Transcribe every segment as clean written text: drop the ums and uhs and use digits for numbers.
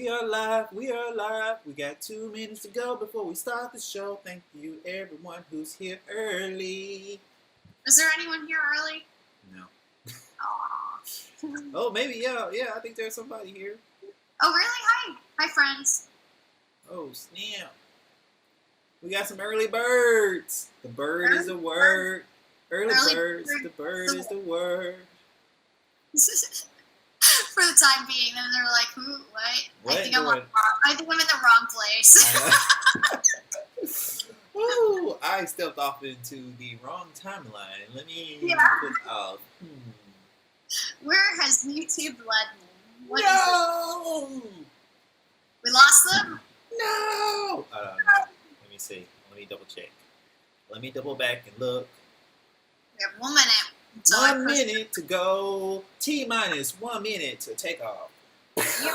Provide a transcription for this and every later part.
We are live. We are live. We got 2 minutes to go before we start the show. Thank you, everyone who's here early. Is there anyone here early? No. Aww. Oh, maybe, yeah. I think there's somebody here. Oh, really? Hi. Hi, friends. Oh, snap. We got some early birds. The bird is the word. Early birds. The bird is the word. For the time being, then they're like, "Who? What? I think I'm in the wrong place." Ooh, I stepped off into the wrong timeline. Let me put off. Where has YouTube led me? What no! Is it? We lost them? No! Let me see. Let me double check. Let me double back and look. We have 1 minute. 1 minute to go. T-minus 1 minute to take off. Yep.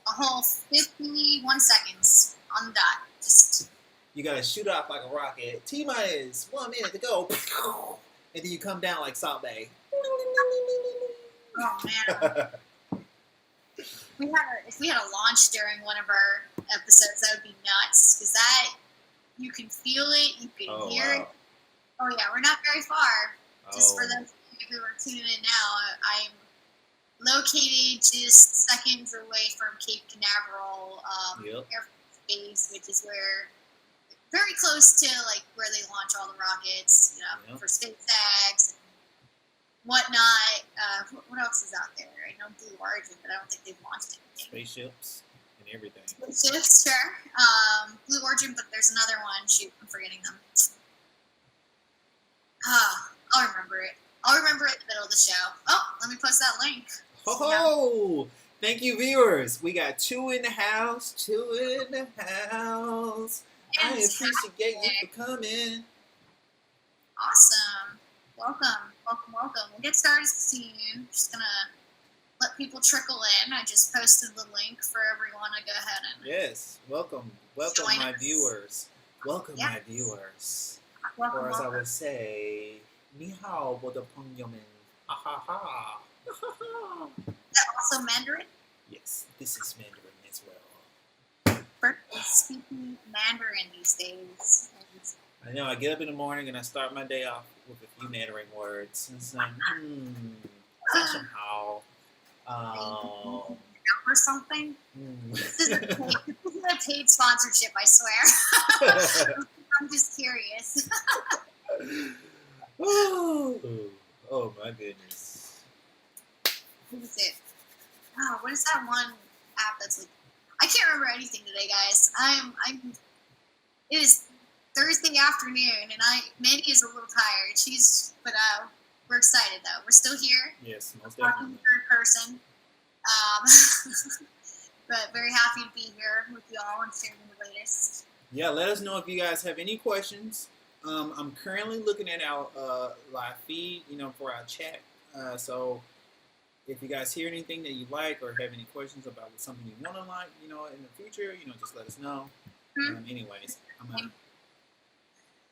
A whole 51 seconds on the dot. Just. You gotta shoot off like a rocket. T-minus 1 minute to go. And then you come down like Salt Bay. Oh, man. If we had a launch during one of our episodes, that would be nuts. Because you can feel it, you can hear it. Oh, yeah, we're not very far. Just for those of you who are tuning in now, I'm located just seconds away from Cape Canaveral Air Force Base, which is very close to like where they launch all the rockets, for SpaceX and whatnot. What else is out there? I know Blue Origin, but I don't think they've launched anything. Spaceships and everything. Spaceships, sure. Blue Origin, but there's another one. Shoot, I'm forgetting them. I'll remember it. I'll remember it in the middle of the show. Oh, let me post that link. Oh, thank you, viewers. We got 2 in the house. 2 in the house. I appreciate you for coming. Awesome. Welcome. We'll get started soon. Just gonna let people trickle in. I just posted the link for everyone to go ahead and welcome my viewers. Welcome my viewers. Or as I would say, ni hao, wo de peng yomen. Ha ha ha. Is that also Mandarin? Yes, this is Mandarin as well. Berkeley's speaking Mandarin these days. I know, I get up in the morning and I start my day off with a few Mandarin words. It's like, somehow. Or something? This isn't a paid sponsorship, I swear. I'm just curious. Oh my goodness. What is it? Oh, what is that one app that's like? I can't remember anything today, guys. It is Thursday afternoon, and Mandy is a little tired. But we're excited though. We're still here. Yes, most definitely. Talking in third person. But very happy to be here with you all and sharing the latest. Yeah, let us know if you guys have any questions. I'm currently looking at our live feed, for our chat. So if you guys hear anything that you like or have any questions about something you want to like, in the future, just let us know. Anyways,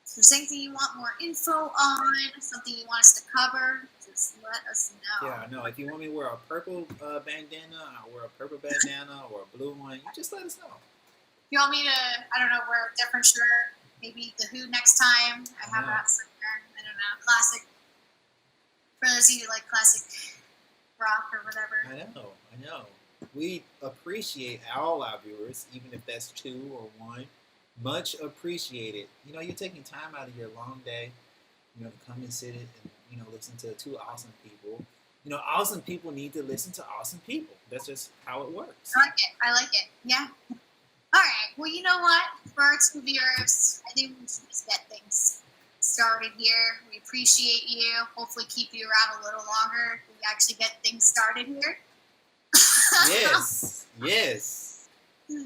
If there's anything you want more info on, something you want us to cover, just let us know. Yeah, I know. If you want me to wear a purple bandana, I'll wear a purple bandana or a blue one. You just let us know. If you want me to, I don't know, wear a different shirt, maybe The Who next time. I have that somewhere. I don't know. Classic. For those of you who like classic rock or whatever. I know. We appreciate all our viewers, even if that's 2 or 1. Much appreciated. You're taking time out of your long day, to come and sit and, listen to 2 awesome people. Awesome people need to listen to awesome people. That's just how it works. I like it. Yeah. All right. Well, you know what? For our 2 viewers, I think we should just get things started here. We appreciate you. Hopefully keep you around a little longer. We actually get things started here. Yes.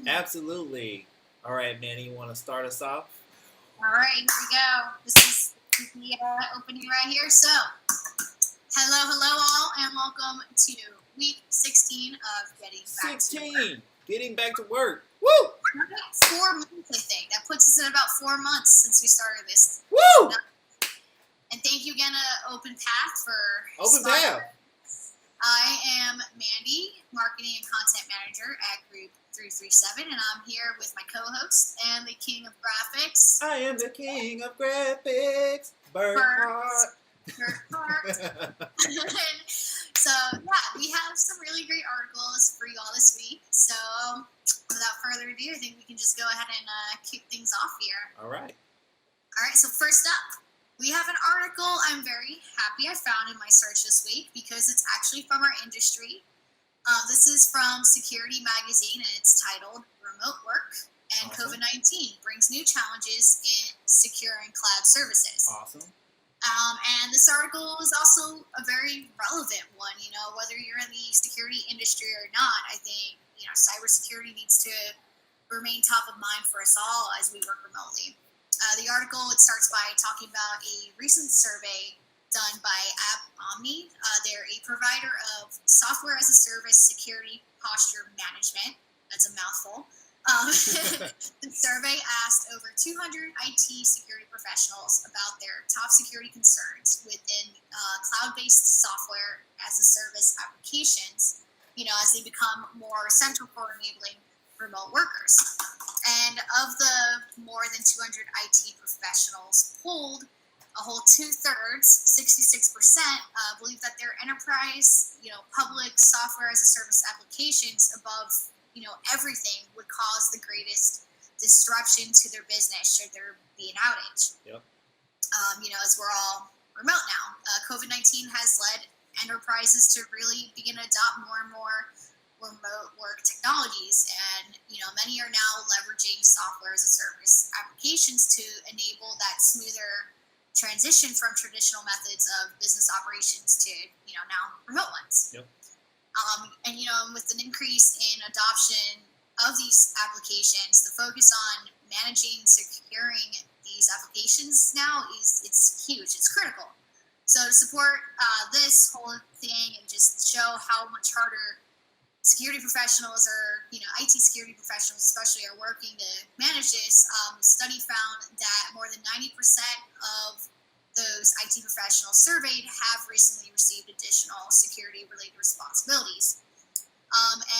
Absolutely. All right, Manny, you want to start us off? All right, here we go. This is the opening right here. So, hello all, and welcome to week 16 of Getting back to work. Woo! 4 months, I think. That puts us at about 4 months since we started this. Woo! And thank you again to Openpath for Openpath. I am Mandy, Marketing and Content Manager at Group 337, and I'm here with my co-host and the King of Graphics. I am the King of Graphics, Bert. So, yeah, we have some really great articles for you all this week. So, without further ado, I think we can just go ahead and kick things off here. All right, so first up, we have an article I'm very happy I found in my search this week because it's actually from our industry. This is from Security Magazine, and it's titled Remote Work and Awesome. COVID-19 Brings New Challenges in Securing Cloud Services. Awesome. And this article is also a very relevant one. You know, whether you're in the security industry or not, I think, you know, cybersecurity needs to remain top of mind for us all as we work remotely. The article, it starts by talking about a recent survey done by App Omni. They're a provider of software as a service security posture management. That's a mouthful. The survey asked over 200 IT security professionals about their top security concerns within cloud-based software as a service applications, you know, as they become more essential for enabling remote workers. And of the more than 200 IT professionals polled, a whole 2/3, 66%, believe that their enterprise, you know, public software as a service applications above, you know, everything would cause the greatest disruption to their business should there be an outage. Yep. You know, as we're all remote now, COVID-19 has led enterprises to really begin to adopt more and more remote work technologies, and you know, many are now leveraging software as a service applications to enable that smoother transition from traditional methods of business operations to, you know, now remote ones. Yep. And you know, with an increase in adoption of these applications, the focus on managing, securing these applications now it's huge. It's critical. So to support this whole thing and just show how much harder security professionals or, you know, IT security professionals especially are working to manage this, a study found that more than 90% of those IT professionals surveyed have recently received additional security-related responsibilities.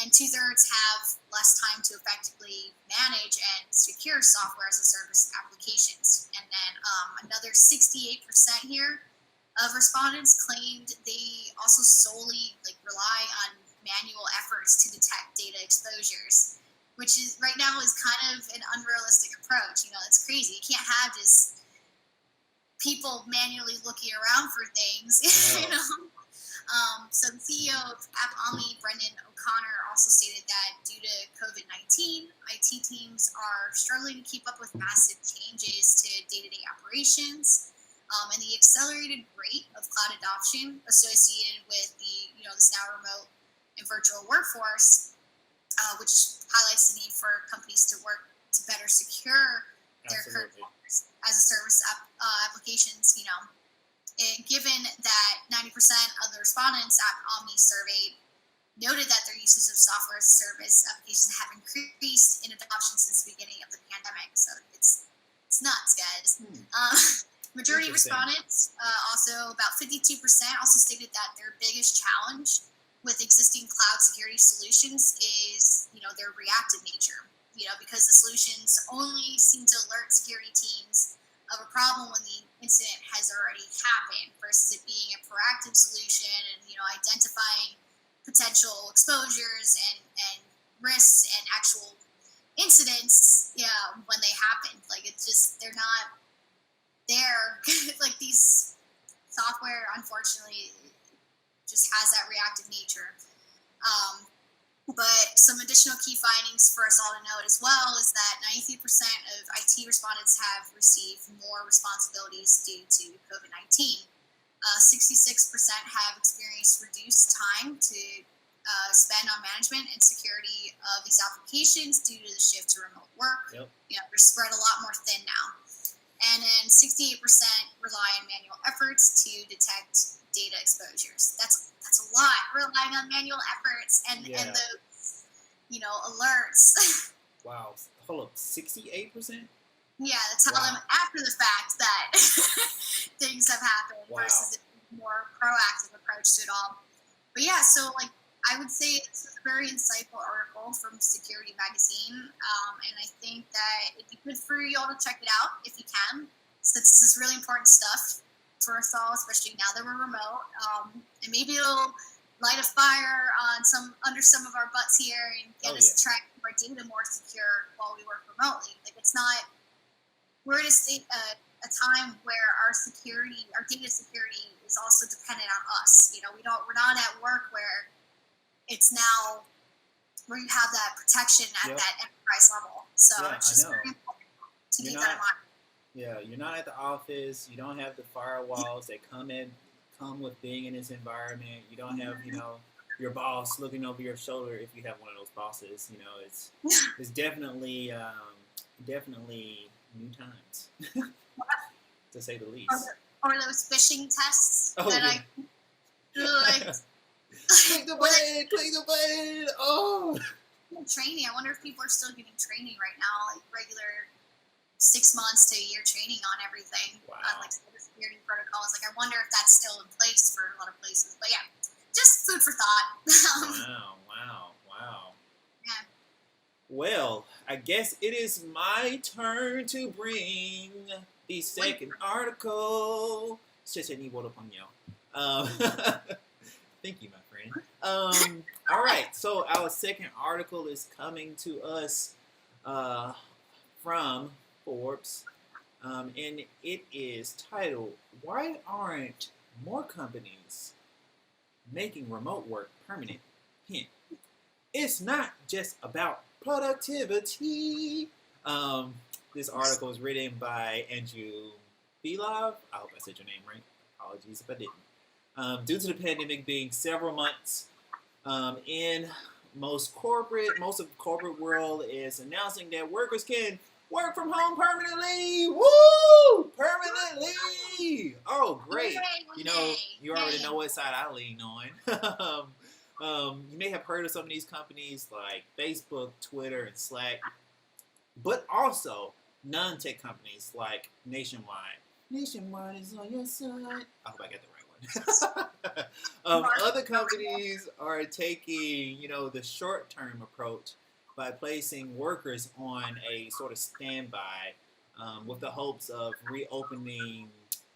And 2/3 have less time to effectively manage and secure software as a service applications. And then another 68% here of respondents claimed they also solely rely on manual efforts to detect data exposures, which is right now is kind of an unrealistic approach. You know, it's crazy. You can't have just people manually looking around for things. No. You know. So the CEO of App Omni, Brendan O'Connor, also stated that due to COVID-19, IT teams are struggling to keep up with massive changes to day-to-day operations, and the accelerated rate of cloud adoption associated with the, you know, this now remote and virtual workforce, which highlights the need for companies to work to better secure their current as a service applications. You know, and given that 90% of the respondents at Omni surveyed noted that their uses of software as a service applications have increased in adoption since the beginning of the pandemic. So it's nuts, guys. Majority of respondents, also about 52%, also stated that their biggest challenge with existing cloud security solutions is, you know, their reactive nature. You know, because the solutions only seem to alert security teams of a problem when the incident has already happened, versus it being a proactive solution and, you know, identifying potential exposures and risks and actual incidents, yeah, when they happen. It's just, they're not there. These software, unfortunately, just has that reactive nature. But some additional key findings for us all to note as well is that 93% of IT respondents have received more responsibilities due to COVID-19. 66% have experienced reduced time to spend on management and security of these applications due to the shift to remote work. Yep. You know, they're spread a lot more thin now. And then 68% rely on manual efforts to detect data exposures. That's a lot, relying on manual efforts and the, you know, alerts. Wow. Hold up, 68%? Yeah, to tell them after the fact that things have happened versus a more proactive approach to it all. But yeah, so like I would say it's a very insightful article from Security Magazine, and I think that it'd be good for you all to check it out if you can, since this is really important stuff for us all, especially now that we're remote. And maybe it'll light a fire on under some of our butts here and get us trying to keep our data more secure while we work remotely. Like it's not we're at a time where our data security is also dependent on us. You know, we're not at work where it's now where you have that protection at that enterprise level. So it's just very important to keep that in mind. Yeah, you're not at the office. You don't have the firewalls that come with being in this environment. You don't have, your boss looking over your shoulder if you have one of those bosses. It's definitely new times, to say the least. Or those phishing tests I click the button. Oh. Training. I wonder if people are still getting training right now, like regular 6 months to a year training on everything, on like cybersecurity protocols. Like I wonder if that's still in place for a lot of places. But yeah, just food for thought. Wow. Yeah. Well, I guess it is my turn to bring the second article. Thank you, my friend. All right, so our second article is coming to us from Forbes, and it is titled, "Why Aren't More Companies Making Remote Work Permanent?" Hint, it's not just about productivity. This article is written by Andrew Belov. I hope I said your name right. Apologies if I didn't. Due to the pandemic being several months in most of the corporate world is announcing that workers can work from home permanently. Woo! Permanently! Oh, great. You already know what side I lean on. You may have heard of some of these companies like Facebook, Twitter, and Slack, but also non-tech companies like Nationwide. Nationwide is on your side. I hope I got the right one. Other companies are taking, the short-term approach by placing workers on a sort of standby with the hopes of reopening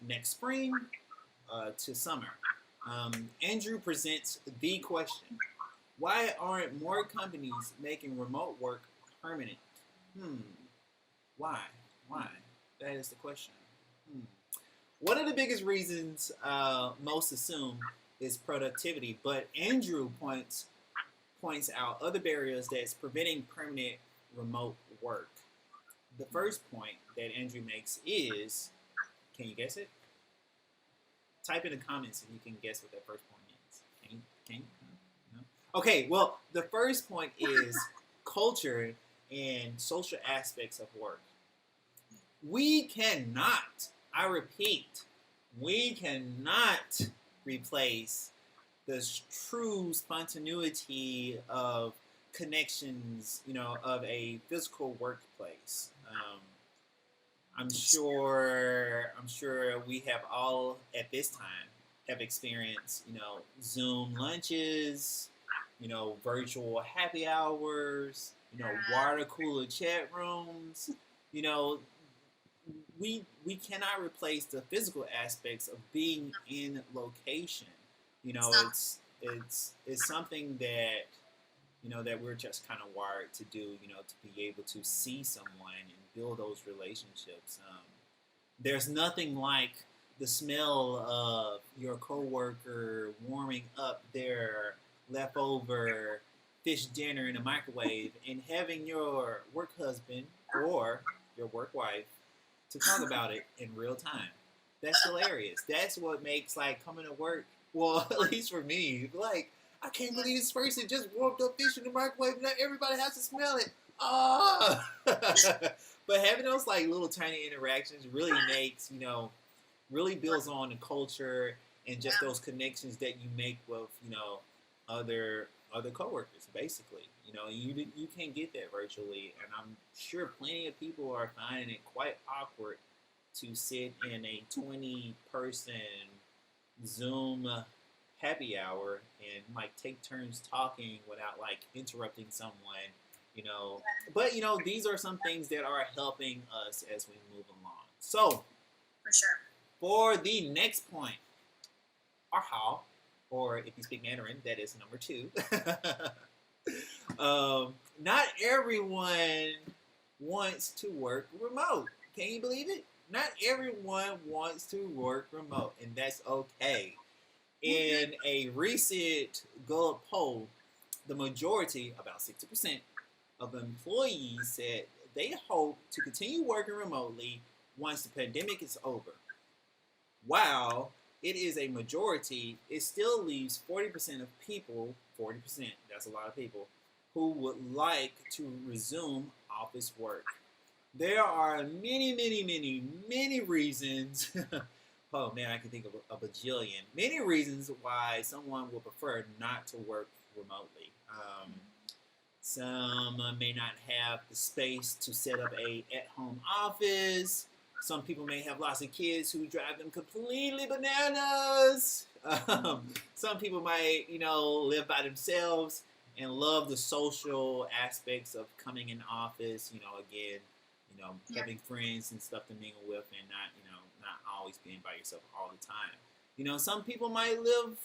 next spring to summer. Andrew presents the question: why aren't more companies making remote work permanent? Why? That is the question. One of the biggest reasons most assume is productivity, but Andrew points out other barriers that's preventing permanent remote work. The first point that Andrew makes is, can you guess it? Type in the comments if you can guess what that first point is. Can you? No? Okay, well, the first point is culture and social aspects of work. We cannot, I repeat, we cannot replace the true spontaneity of connections, of a physical workplace. I'm sure we have all at this time have experienced, Zoom lunches, virtual happy hours, water cooler chat rooms. We cannot replace the physical aspects of being in location. It's something that that we're just kind of wired to do. To be able to see someone and build those relationships. There's nothing like the smell of your coworker warming up their leftover fish dinner in a microwave and having your work husband or your work wife to talk about it in real time. That's hilarious. That's what makes coming to work. Well, at least for me, I can't believe this person just warmed up fish in the microwave. Now everybody has to smell it. Ah! But having those little tiny interactions really makes really builds on the culture and just those connections that you make with other coworkers. Basically, you can't get that virtually, and I'm sure plenty of people are finding it quite awkward to sit in a 20-person Zoom happy hour and might take turns talking without like interrupting someone, you know. But you know, these are some things that are helping us as we move along. So, For sure. for the next point, or how, or if you speak Mandarin, that is number 2. Not everyone wants to work remote. Can you believe it? Not everyone wants to work remote, and that's okay. In a recent Gallup poll, the majority, about 60%, of employees said they hope to continue working remotely once the pandemic is over. While it is a majority, it still leaves 40% of people, 40%, that's a lot of people, who would like to resume office work. There are many reasons. Oh man, I can think of a bajillion. Many reasons why someone would prefer not to work remotely. Some may not have the space to set up a at-home office. Some people may have lots of kids who drive them completely bananas. Some people might, you know, live by themselves and love the social aspects of coming in office. You know, again, you know, having friends and stuff to mingle with, and not, you know, not always being by yourself all the time. You know, some people might live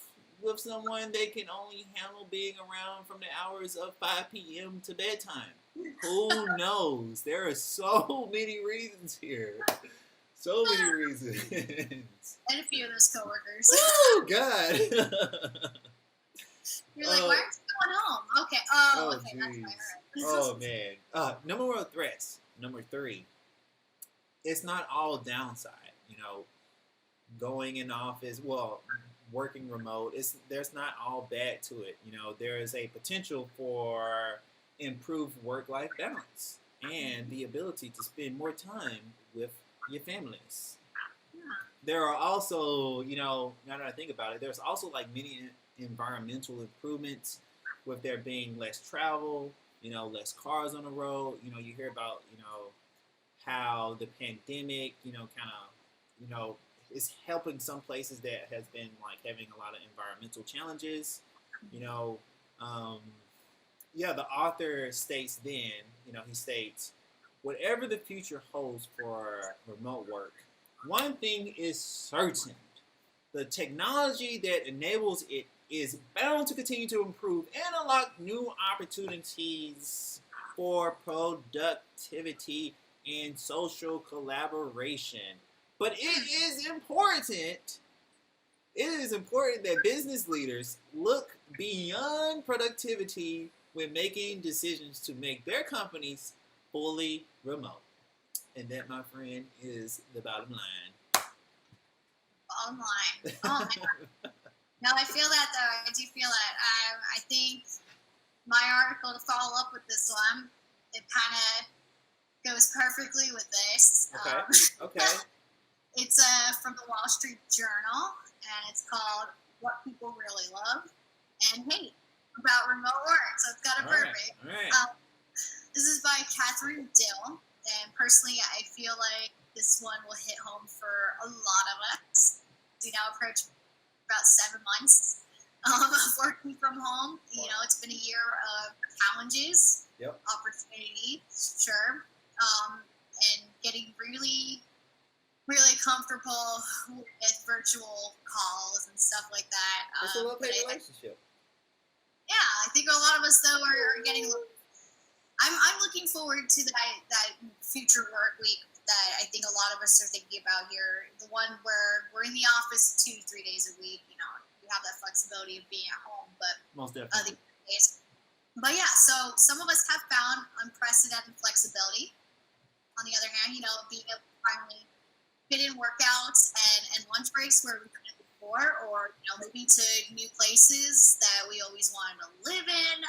with someone they can only handle being around from the hours of 5 p.m. to bedtime. Who knows? There are so many reasons here. So many reasons. And a few of those coworkers. Oh, God. You're like, why aren't you going home? Okay. Oh, okay. That's right. Oh, man. Number one threats. Number 3. It's not all downside. You know, going in office, well, working remote, there's not all bad to it. You know, there is a potential for improved work-life balance and the ability to spend more time with your families. There are also, you know, now that I think about it, there's also like many environmental improvements with there being less travel, you know, less cars on the road. You know, you hear about, you know, how the pandemic, you know, kind of, you know, is helping some places that has been like having a lot of environmental challenges. You know, the author states then, you know, he states, whatever the future holds for remote work, one thing is certain. The technology that enables it is bound to continue to improve and unlock new opportunities for productivity and social collaboration. But it is important that business leaders look beyond productivity when making decisions to make their companies fully remote. And that, my friend, is the bottom line. Bottom line. Oh, man. No, I feel that, though. I do feel that. I think my article, to follow up with this one, it kind of goes perfectly with this. Okay. It's from the Wall Street Journal, and it's called What People Really Love and Hate About Remote Work. So it's got a perfect. All right. This is by Catherine Dill, and personally, I feel like this one will hit home for a lot of us. We now approach about 7 months of working from home. Wow. You know, it's been a year of challenges, opportunity, sure, and getting really comfortable with virtual calls and stuff like that. It's a love-hate relationship. Yeah, I think a lot of us, though, are getting. I'm looking forward to that future work week that I think a lot of us are thinking about here. The one where we're in the office 2-3 days a week. You know, we have that flexibility of being at home, but most definitely. Days. But yeah, so some of us have found unprecedented flexibility. On the other hand, you know, being able to finally fit in workouts and lunch breaks where we couldn't before, or you know, maybe to new places that we always wanted to live in.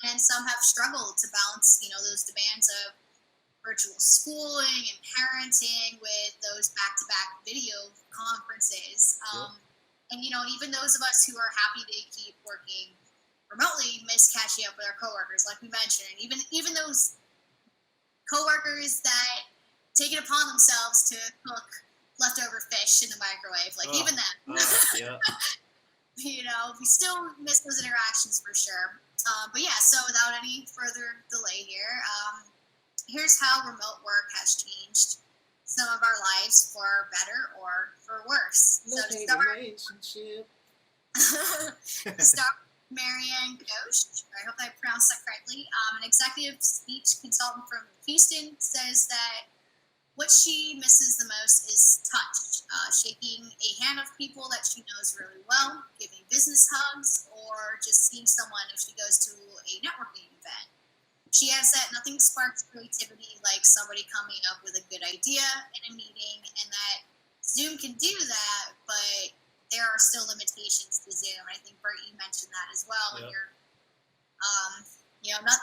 And some have struggled to balance, you know, those demands of virtual schooling and parenting with those back-to-back video conferences. And you know, even those of us who are happy to keep working remotely miss catching up with our coworkers, like we mentioned. And even those coworkers that take it upon themselves to cook leftover fish in the microwave, like even them. we still miss those interactions for sure. But yeah, so without any further delay here, here's how remote work has changed some of our lives for better or for worse. So to start, relationship. to start, Marianne Ghost, I hope I pronounced that correctly, an executive speech consultant from Houston, says that what she misses the most is touch, shaking a hand of people that she knows really well, giving business hugs, or just seeing someone if she goes to a networking event. She adds that nothing sparks creativity like somebody coming up with a good idea in a meeting, and that Zoom can do that, but there are still limitations to Zoom. I think, Bert, you mentioned that as well. Yep.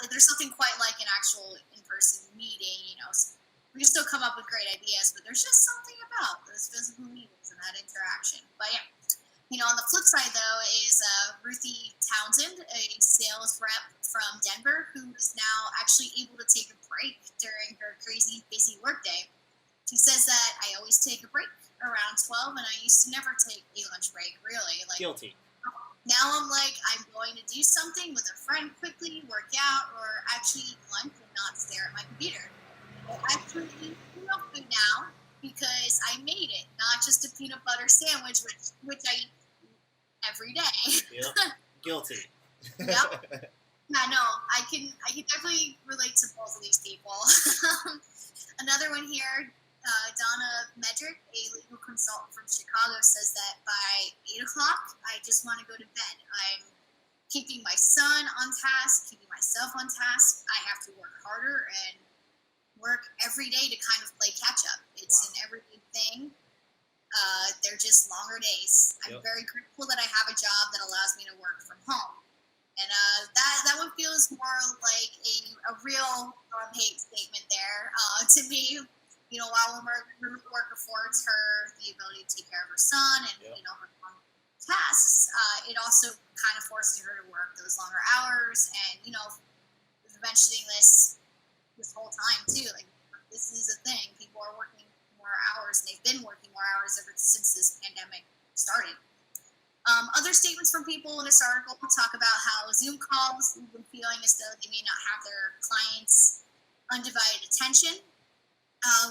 There's nothing quite like an actual in-person meeting. We can still come up with great ideas, but there's just something about those physical meetings and that interaction. But yeah, on the flip side, though, is Ruthie Townsend, a sales rep from Denver, who is now actually able to take a break during her crazy busy workday. She says that I always take a break around 12, and I used to never take a lunch break, really. Guilty. Now I'm I'm going to do something with a friend quickly, work out, or actually eat lunch and not stare at my computer. I actually eat real food now because I made it, not just a peanut butter sandwich, which I eat every day. Yep. Guilty. Yep. Yeah, no, I can definitely relate to both of these people. Another one here, Donna Medrick, a legal consultant from Chicago, says that by 8 o'clock, I just want to go to bed. I'm keeping my son on task, keeping myself on task. I have to work harder and work every day to kind of play catch up. It's an everyday thing. They're just longer days. I'm very grateful that I have a job that allows me to work from home. And that one feels more like a real love-hate statement there. To me, while remote work affords her the ability to take care of her son and, her tasks, it also kind of forces her to work those longer hours. And, we've been mentioning this whole time too. This is a thing. People are working more hours, and they've been working more hours ever since this pandemic started. Other statements from people in this article talk about how Zoom calls have been feeling as though they may not have their clients' undivided attention.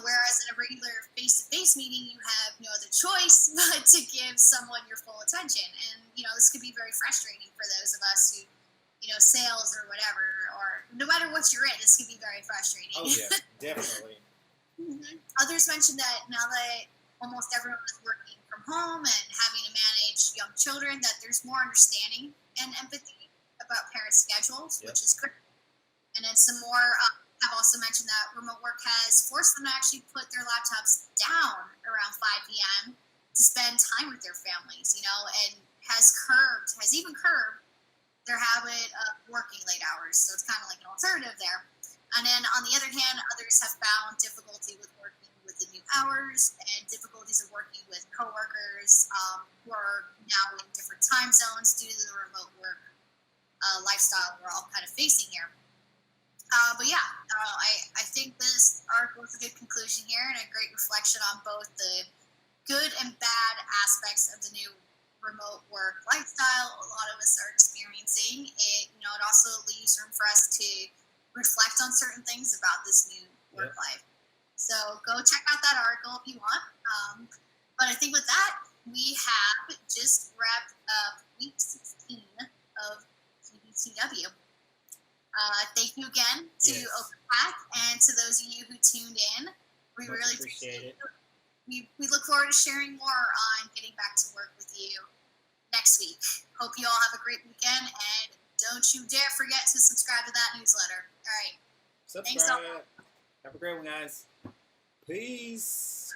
Whereas in a regular face-to-face meeting, you have no other choice but to give someone your full attention. And, this could be very frustrating for those of us who sales or whatever, or no matter what you're in, this could be very frustrating. Oh, yeah, definitely. Mm-hmm. Others mentioned that now that almost everyone is working from home and having to manage young children, that there's more understanding and empathy about parents' schedules, which is good. And then some more have also mentioned that remote work has forced them to actually put their laptops down around 5 p.m. to spend time with their families, and has even curbed their habit of working late hours. So it's kind of like an alternative there. And then on the other hand, others have found difficulty with working with the new hours and difficulties of working with coworkers who are now in different time zones due to the remote work lifestyle we're all kind of facing here. But yeah, I think this article is a good conclusion here and a great reflection on both the good and bad aspects of the new remote work lifestyle a lot of us are experiencing. It also leaves room for us to reflect on certain things about this new work life. So go check out that article if you want. But I think with that, we have just wrapped up week 16 of GBTW. Thank you again to Openpath and to those of you who tuned in. We really appreciate it. We look forward to sharing more on getting back to work with you next week. Hope you all have a great weekend, and don't you dare forget to subscribe to that newsletter. All right. Subscribe. Thanks, have a great one, guys. Peace.